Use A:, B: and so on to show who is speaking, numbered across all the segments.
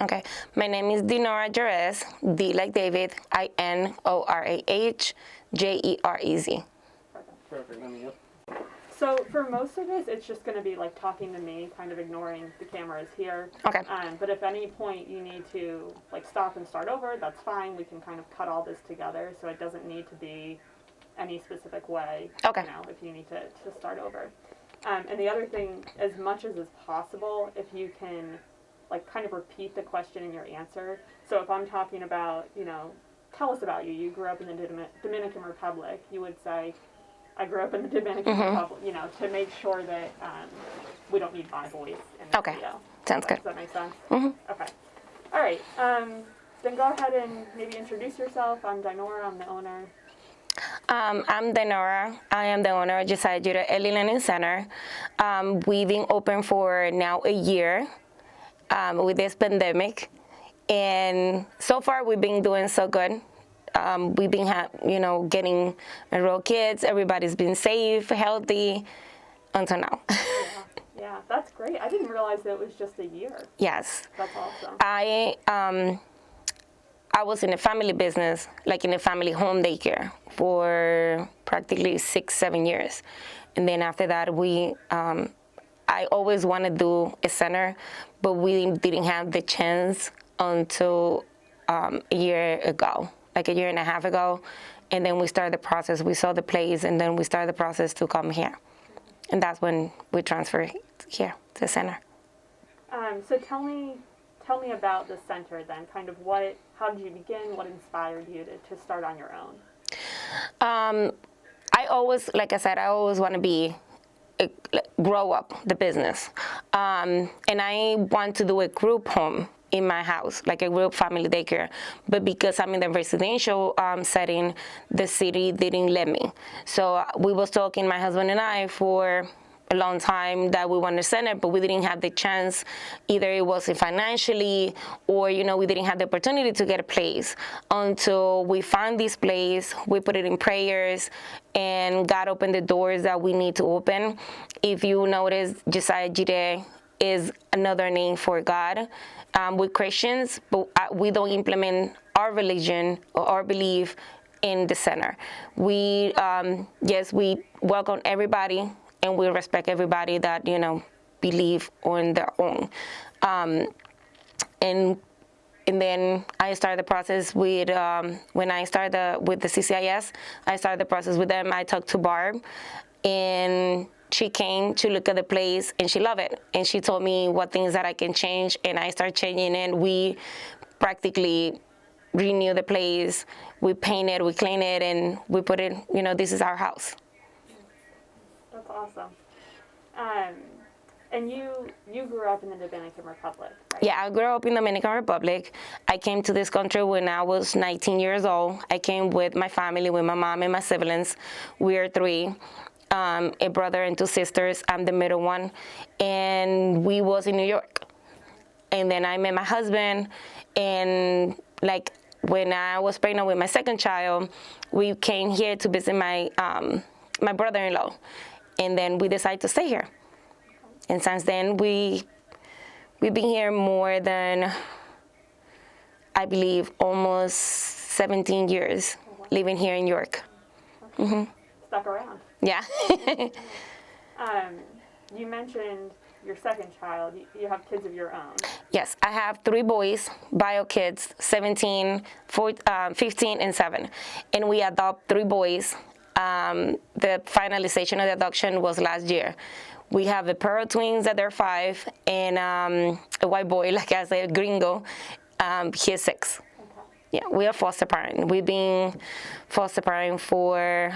A: Okay. My name is Dinorah Jerez, D like David, Inorahjerez.
B: Perfect. Let me up. So for most of this, it's just going to be like talking to me, kind of ignoring the cameras here.
A: Okay.
B: But if at any point you need to like stop and start over, that's fine. We can kind of cut all this together, so it doesn't need to be any specific way.
A: Okay.
B: You know, if you need to start over. And the other thing, as much as is possible, if you can like kind of repeat the question in your answer. So if I'm talking about, you know, tell us about you. You grew up in the Dominican Republic. You would say, I grew up in the Dominican Republic, you know, to make sure that we don't need my voice in the video.
A: Sounds good.
B: Does that make sense?
A: Mm-hmm.
B: Okay. All right. Then go ahead and maybe introduce yourself. I'm Dinorah. I'm the owner.
A: I'm Dinorah. I am the owner of Josiah Judah Early Learning Center. We've been open for now a year with this pandemic, and so far we've been doing so good. We've been, getting enrolled kids. Everybody's been safe, healthy, until now.
B: Yeah, that's great. I didn't realize that it was just a year.
A: Yes.
B: That's awesome.
A: I was in a family business, like in a family home daycare, for practically 6-7 years, and then after that, I always wanted to do a center, but we didn't have the chance until a year ago. Like a year and a half ago, and then we started the process. We saw the place, and then we started the process to come here, and that's when we transferred here to the center.
B: So tell me about the center then. Kind of how did you begin? What inspired you to start on your own?
A: I always, like I said, I always want to grow up the business, and I want to do a group home in my house, like a group family daycare. But because I'm in the residential setting, the city didn't let me. So we was talking, my husband and I, for a long time that we wanted a center, but we didn't have the chance. Either it wasn't financially, or we didn't have the opportunity to get a place until we found this place. We put it in prayers, and God opened the doors that we need to open. If you notice, Josiah Judah is another name for God. We're Christians, but we don't implement our religion or our belief in the center. We welcome everybody, and we respect everybody that believe on their own. And then I started the process with when I started with the CCIS. I started the process with them. I talked to Barb, and she came to look at the place, and she loved it. And she told me what things that I can change, and I started changing it. We practically renewed the place. We painted, we cleaned it, and we put it, this is our house.
B: That's awesome. And you grew up in the Dominican Republic, right?
A: Yeah, I grew up in the Dominican Republic. I came to this country when I was 19 years old. I came with my family, with my mom and my siblings. We are 3. A brother and 2 sisters. I'm the middle one, and we was in New York. And then I met my husband, and like when I was pregnant with my second child, we came here to visit my brother-in-law, and then we decided to stay here. And since then, we've been here more than, I believe, almost 17 years, living here in York.
B: Okay. Mm-hmm. Stuck around.
A: Yeah.
B: You mentioned your second child. You have kids of your own.
A: Yes, I have 3 boys, bio kids, 17, 15, and 7. And we adopt 3 boys. The finalization of the adoption was last year. We have a pair of twins that they're 5, and a white boy, like I said, gringo. He's 6. Okay. Yeah, we are foster parent. We've been foster parent for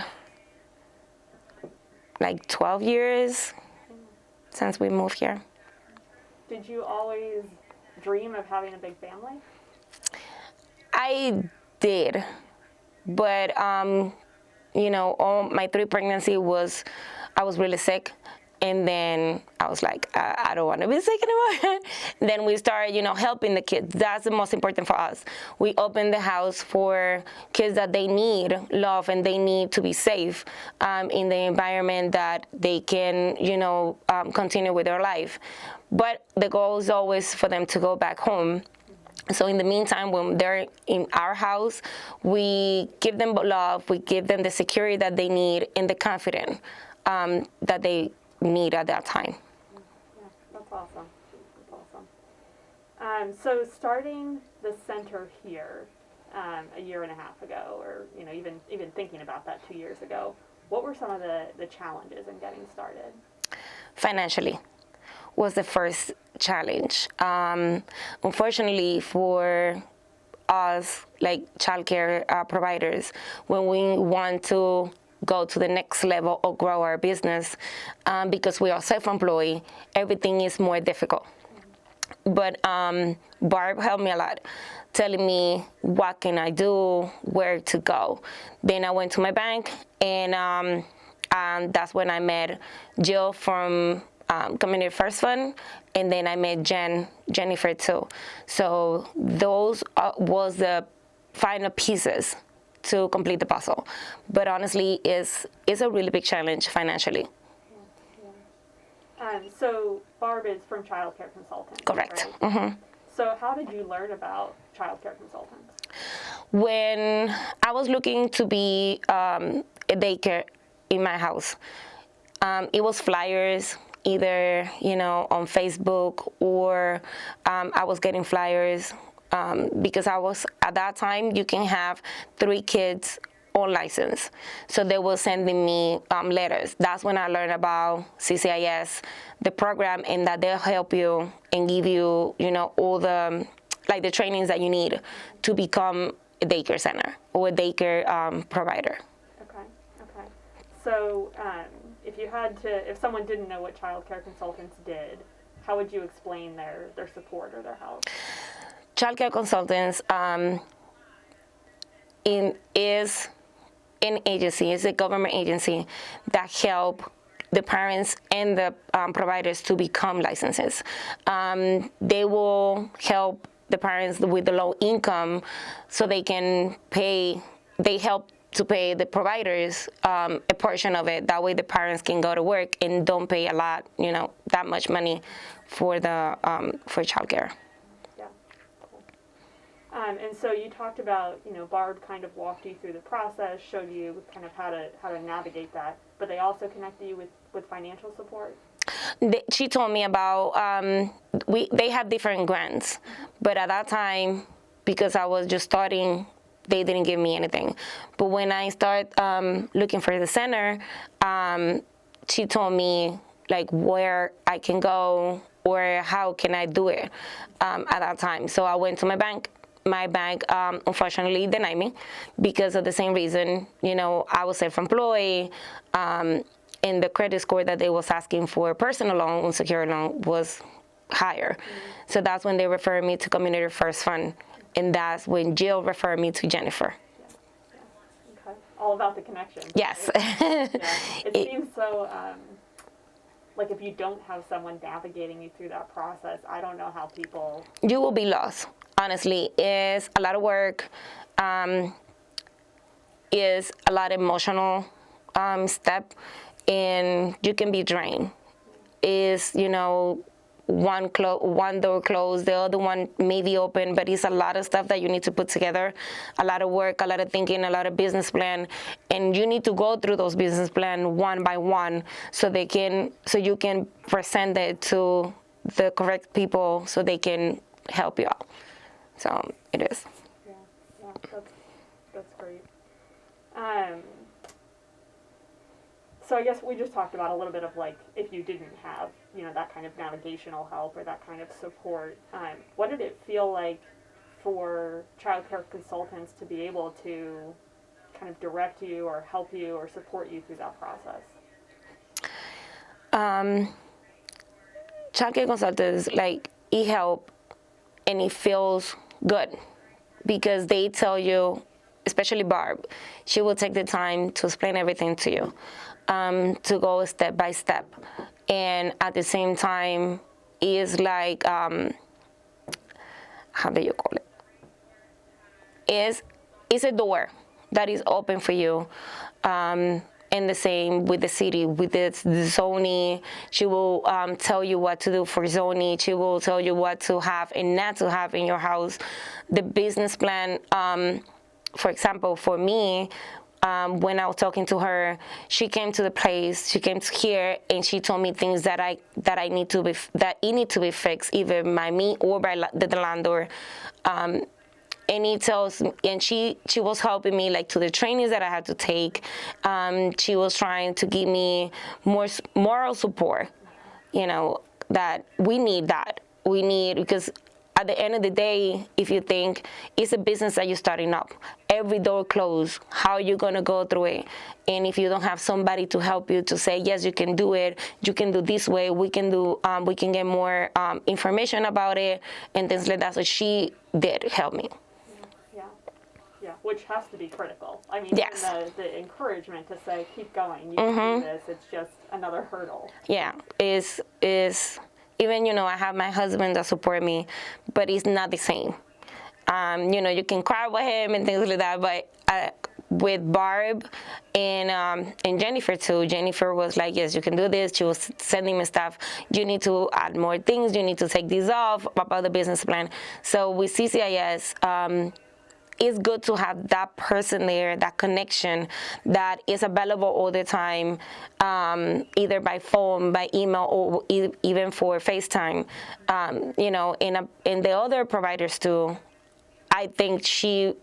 A: like 12 years since we moved here.
B: Did you always dream of having a big family?
A: I did, but all my 3 pregnancy I was really sick. And then I was like, I don't want to be sick anymore. Then we started, helping the kids. That's the most important for us. We opened the house for kids that they need love, and they need to be safe in the environment that they can, continue with their life. But the goal is always for them to go back home So in the meantime, when they're in our house, we give them love, we give them the security that they need and the confidence that they need at that time.
B: Yeah, that's awesome. That's awesome. So starting the center here a year and a half ago, or even thinking about that 2 years ago, what were some of the challenges in getting started?
A: Financially was the first challenge. Unfortunately for us, like childcare providers, when we want to go to the next level or grow our business, because we are self-employed, everything is more difficult. But Barb helped me a lot, telling me what can I do, where to go. Then I went to my bank, and that's when I met Jill from Community First Fund, and then I met Jennifer too. So those was the final pieces to complete the puzzle. But honestly, it's a really big challenge financially.
B: So Barb is from Child Care Consultants.
A: Correct.
B: Right?
A: Mm-hmm.
B: So how did you learn about Child Care Consultants?
A: When I was looking to be a daycare in my house, it was flyers, either on Facebook, or I was getting flyers because I was at that time you can have 3 kids on license, so they were sending me letters. That's when I learned about CCIS, the program, and that they'll help you and give you all the the trainings that you need to become a daycare center or a daycare provider.
B: Okay. So if someone didn't know what Child Care Consultants did, how would you explain their support or their help?
A: Child Care Consultants is an agency, is a government agency that help the parents and the providers to become licenses. They will help the parents with the low income so they can pay, they help to pay the providers a portion of it. That way the parents can go to work and don't pay a lot, that much money for the for childcare.
B: Yeah, cool. And so you talked about, Barb kind of walked you through the process, showed you kind of how to navigate that, but they also connected you with financial support?
A: She told me about they have different grants, but at that time, because I was just starting, they didn't give me anything. But when I started looking for the center, she told me where I can go or how can I do it at that time. So I went to my bank. My bank unfortunately denied me because of the same reason. I was self-employed, and the credit score that they was asking for personal loan, unsecured loan, was higher. Mm-hmm. So that's when they referred me to Community First Fund, and that's when Jill referred me to Jennifer.
B: Yeah. Okay. All about the connection.
A: Yes.
B: Right? Yeah. It seems so. If you don't have someone navigating you through that process, I don't know how people.
A: You will be lost. Honestly, it's a lot of work. Is a lot of emotional step, and you can be drained. Is one door closed, the other one may be open, but it's a lot of stuff that you need to put together, a lot of work, a lot of thinking, a lot of business plan, and you need to go through those business plan one by one so you can present it to the correct people so they can help you out. So it is.
B: Yeah, that's great. So I guess we just talked about a little bit of if you didn't have that kind of navigational help or that kind of support. What did it feel like for Child Care Consultants to be able to kind of direct you or help you or support you through that process?
A: Child Care Consultants, it help and it feels good because they tell you, especially Barb, she will take the time to explain everything to you, to go step by step. And at the same time, it's how do you call it? It's a door that is open for you. And And the same with the city, with the zoning. She will tell you what to do for zoning. She will tell you what to have and not to have in your house. The business plan, for example, for me, when I was talking to her, she came to the place, she came to here, and she told me things that it need to be fixed, either by me or by the landlord. And she was helping me like to the trainings that I had to take. She was trying to give me more moral support, that we need that. We need, because at the end of the day, if you think it's a business that you're starting up, every door closed, how are you gonna go through it? And if you don't have somebody to help you to say, yes, you can do it, you can do this way, we can get more information about it and things like that. So she did help me.
B: Yeah, which has to be critical. I mean,
A: yes.
B: the encouragement to say, keep going, you can do this, it's just another hurdle.
A: Yeah, is even, I have my husband that support me, but it's not the same. You can cry with him and things like that, but with Barb and Jennifer too, Jennifer was like, yes, you can do this. She was sending me stuff. You need to add more things. You need to take these off about the business plan. So with CCIS, it's good to have that person there, that connection that is available all the time, either by phone, by email, or even for FaceTime. And the other providers too, I think she's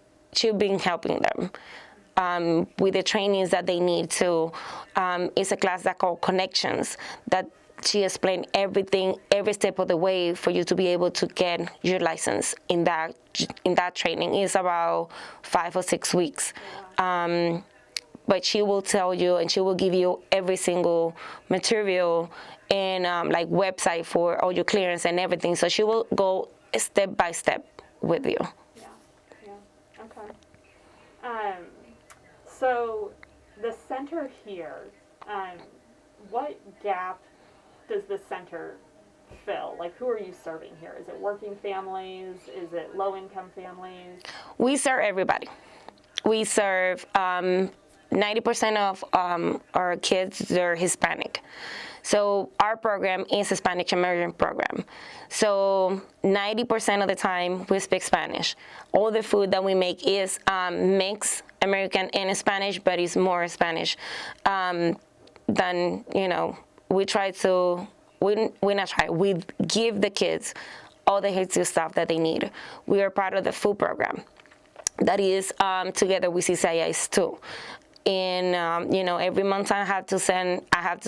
A: been helping them with the trainings that they need to. It's a class that called Connections, that she explained everything, every step of the way for you to be able to get your license in that training. It's about 5 or 6 weeks. But she will tell you, and she will give you every single material and like website for all your clearance and everything. So she will go step by step with you.
B: Yeah. Okay. So the center here, what gap does the center fill? Like, who are you serving here? Is it working families? Is it low-income families?
A: We serve everybody. We serve 90% of our kids, they're Hispanic. So our program is a Spanish immersion program. So 90% of the time we speak Spanish. All the food that we make is mixed American and Spanish, but it's more Spanish than, we try to, we give the kids all the healthy stuff that they need. We are part of the food program that is together with CCIS too. And every month I have to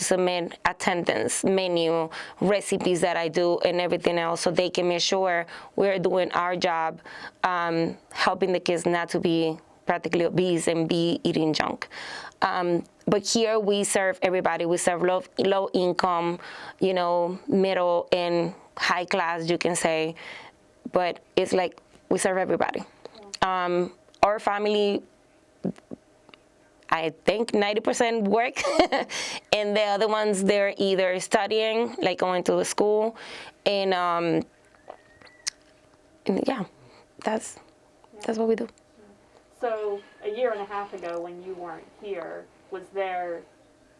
A: submit attendance, menu, recipes that I do, and everything else, so they can make sure we're doing our job, helping the kids not to be practically obese and be eating junk. But here we serve everybody. We serve low income, middle and high class, you can say. But it's like we serve everybody. Our family, I think 90% work, and the other ones, they're either studying, like going to the school, and yeah, that's what we do.
B: So a year and a half ago, when you weren't here, was there?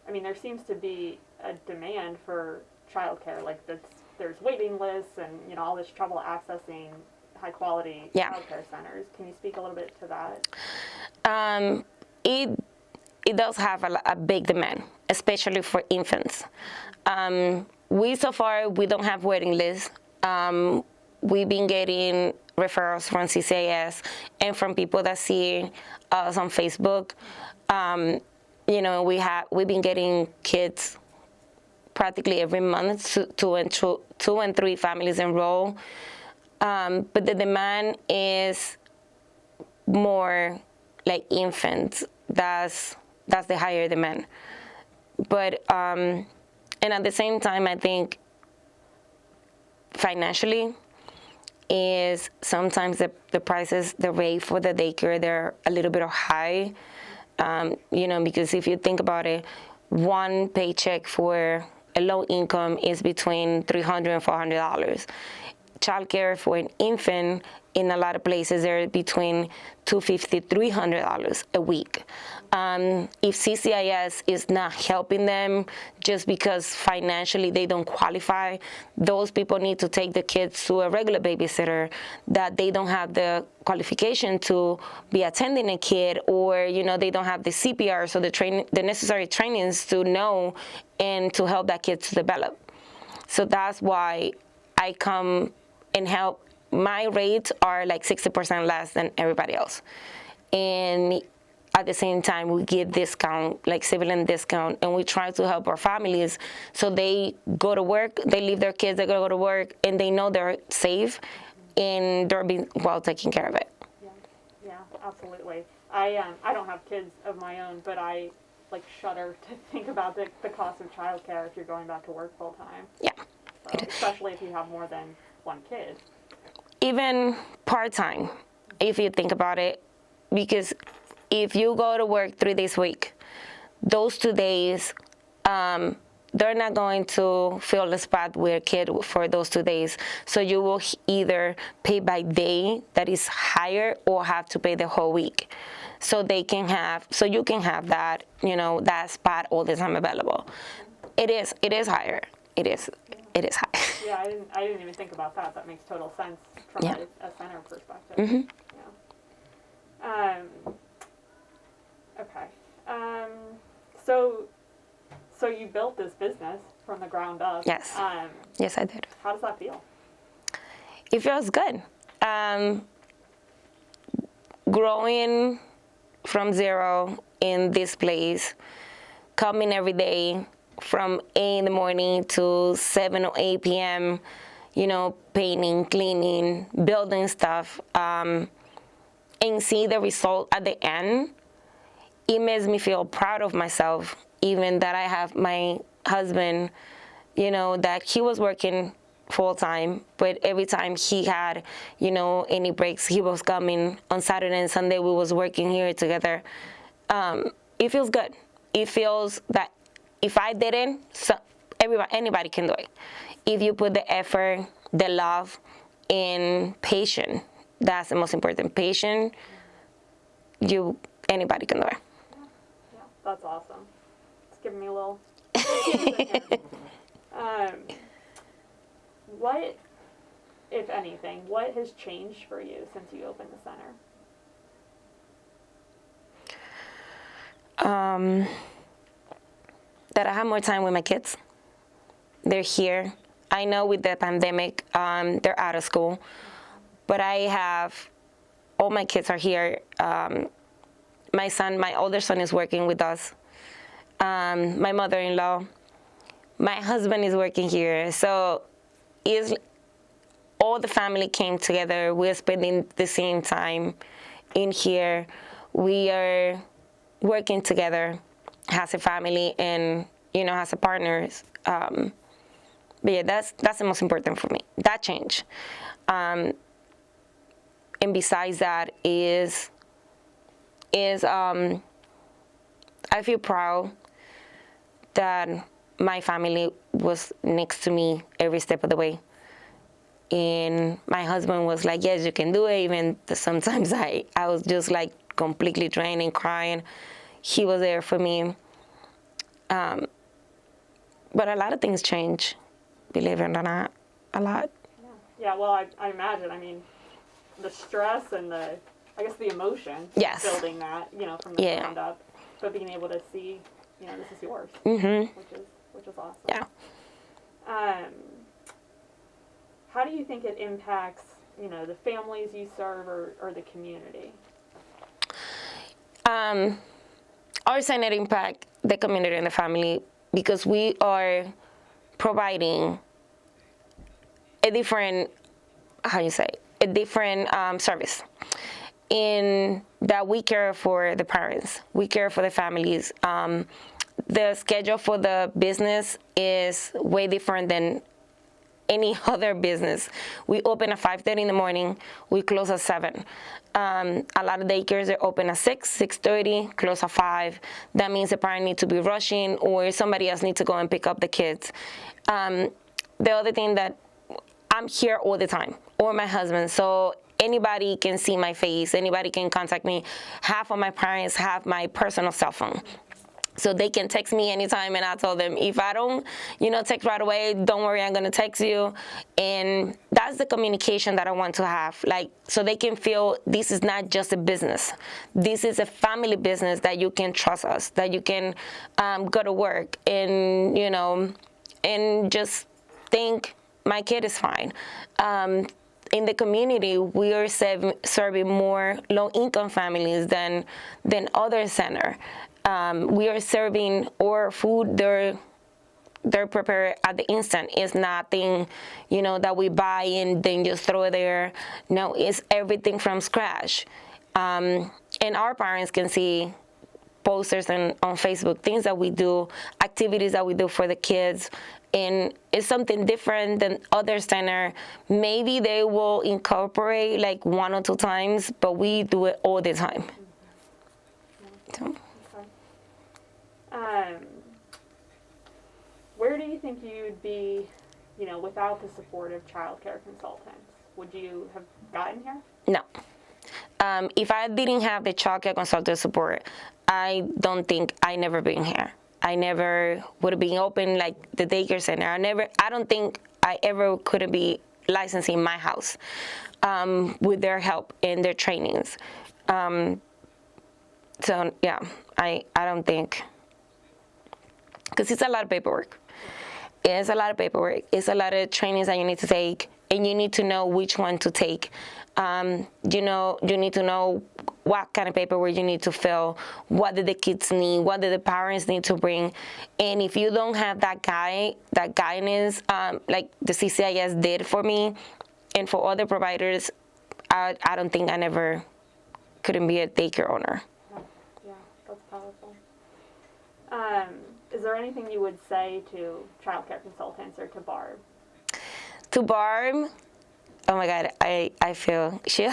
B: I mean, there seems to be a demand for childcare. Like there's waiting lists, and all this trouble accessing high quality childcare centers. Can you speak a little bit to that?
A: It does have a big demand, especially for infants. So far, we don't have waiting lists. We've been getting referrals from CCIS and from people that see us on Facebook. We've been getting kids practically every month, two and three families enroll. But the demand is more like infants. That's the higher demand. But and at the same time, I think financially is sometimes the prices, the rate for the daycare, they're a little bit high. Because if you think about it, one paycheck for a low income is between $300 and $400. Childcare for an infant in a lot of places, they're between $250, $300 a week. If CCIS is not helping them just because financially they don't qualify, those people need to take the kids to a regular babysitter that they don't have the qualification to be attending a kid, or they don't have the CPR, so the necessary trainings to know and to help that kid to develop. So that's why I come and help. My rates are like 60% less than everybody else. And at the same time, we give discount, like civilian discount, and we try to help our families so they go to work, they leave their kids, they go to work, and they know they're safe and they're being well taken care of it.
B: Yeah, absolutely. I don't have kids of my own, but I shudder to think about the cost of childcare if you're going back to work full time.
A: Yeah.
B: So, especially if you have more than one kid.
A: Even part-time, if you think about it, because if you go to work 3 days a week, those 2 days, they're not going to fill the spot with a kid for those 2 days. So you will either pay by day that is higher, or have to pay the whole week. So you can have that, that spot all the time available. It is higher. It is high.
B: Yeah, I didn't even think about that. That makes total sense from a center perspective.
A: Mm-hmm.
B: Yeah. Okay. So you built this business from the ground up.
A: Yes. Yes, I did.
B: How does that feel?
A: It feels good. Growing from zero in this place, coming every day from 8 in the morning to 7 or 8 p.m., painting, cleaning, building stuff, and see the result at the end, it makes me feel proud of myself, even that I have my husband, that he was working full time, but every time he had, any breaks, he was coming. On Saturday and Sunday, we was working here together. It feels good. It feels that if I didn't, anybody can do it. If you put the effort, the love, and patience, that's the most important. Patience, anybody can do it.
B: Yeah, that's awesome. It's giving me a little. What, if anything, what has changed for you since you opened the center?
A: That I have more time with my kids. They're here. I know with the pandemic, they're out of school, but all my kids are here. My older son is working with us. My mother-in-law, my husband is working here. So all the family came together. We're spending the same time in here. We are working together as a family and, as a partners. But yeah, that's the most important for me, that change. And besides that is I feel proud that my family was next to me every step of the way. And my husband was like, yes, you can do it. Even sometimes I was just like completely drained and crying. He was there for me. But a lot of things change, believe it or not, a lot.
B: Yeah, well, I imagine. I mean, the stress and the emotion building that, from the ground up, but being able to see, this is yours, which is awesome.
A: Yeah.
B: How do you think it impacts, the families you serve or the community?
A: Our center impact the community and the family because we are providing a different service. In that we care for the parents, we care for the families. The schedule for the business is way different than any other business. We open at 5:30 in the morning, we close at 7. A lot of daycares are open at 6, 6:30, close at 5. That means the parent needs to be rushing or somebody else needs to go and pick up the kids. The other thing that I'm here all the time, or my husband, so anybody can see my face, anybody can contact me. Half of my parents have my personal cell phone. So they can text me anytime, and I told them, if I don't, text right away, don't worry, I'm gonna text you. And that's the communication that I want to have, like, so they can feel this is not just a business. This is a family business that you can trust us, that you can go to work and, and just think my kid is fine. In the community, we are serving more low-income families than other center. We are serving our food. They're prepared at the instant. It's nothing, that we buy and then just throw it there. No, it's everything from scratch. And our parents can see posters on Facebook, things that we do, activities that we do for the kids. And it's something different than other center. Maybe they will incorporate like 1 or 2 times, but we do it all the time. So.
B: Where do you think you'd be, without the support of child care consultants? Would you have gotten here?
A: No. If I didn't have the child care consultant support, I don't think I never been here. I never would have been open like the daycare center. I don't think I ever could be licensed in my house with their help and their trainings. So yeah, I don't think, because it's a lot of paperwork. It's a lot of paperwork. It's a lot of trainings that you need to take, and you need to know which one to take. You need to know what kind of paperwork you need to fill, what do the kids need, what do the parents need to bring. And if you don't have that guidance, like the CCIS did for me and for other providers, I don't think I never couldn't be a daycare owner.
B: Yeah, that's powerful. Is there anything you would say to child care consultants or to Barb?
A: To Barb, oh my God, I feel she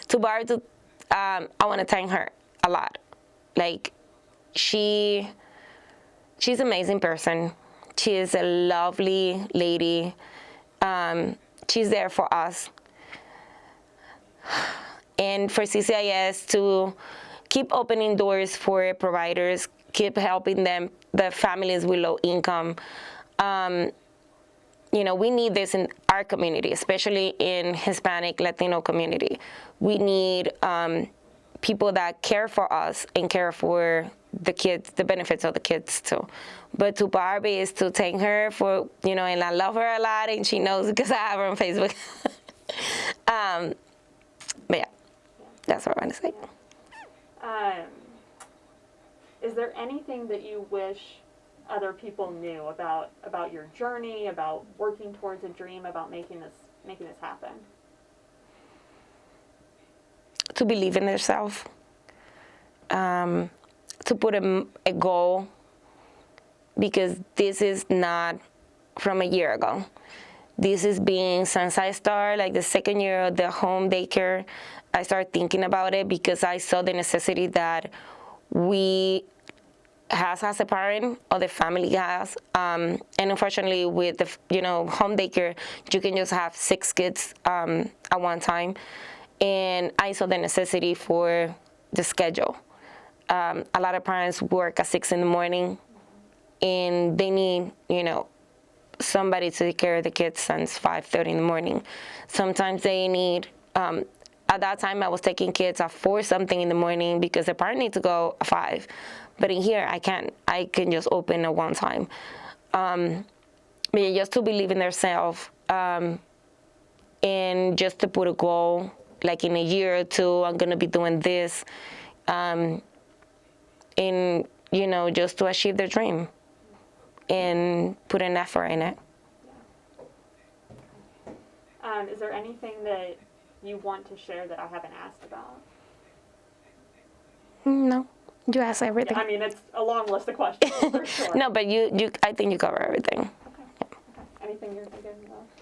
A: to Barb. I want to thank her a lot. Like, she's an amazing person. She is a lovely lady. She's there for us. And for CCIS to keep opening doors for providers, keep helping them, the families with low income. We need this in our community, especially in Hispanic, Latino community. We need people that care for us and care for the kids, the benefits of the kids too. But to Barbie is to thank her for, and I love her a lot, and she knows because I have her on Facebook. But yeah, that's what I want to say.
B: Is there anything that you wish other people knew about your journey, about working towards a dream, about making this happen?
A: To believe in yourself, to put a goal, because this is not from a year ago. This is being, since I started, like the second year of the home daycare, I started thinking about it because I saw the necessity that we has as a parent, or the family has, and unfortunately with the home daycare, you can just have 6 kids at one time, and I saw the necessity for the schedule. A lot of parents work at 6 in the morning, and they need somebody to take care of the kids since 5:30 in the morning. Sometimes they need. At that time, I was taking kids at 4 something in the morning because the parent needs to go at 5. But in here, I can't. I can just open at one time. But just to believe in themselves, and just to put a goal, like in a year or 2, I'm gonna be doing this, and just to achieve their dream, and put an effort in it.
B: Is there anything that you want to share that I haven't asked about?
A: No. You ask everything.
B: Yeah, I mean, it's a long list of questions, for sure.
A: No, but I think you cover everything.
B: Okay. Anything you're thinking about?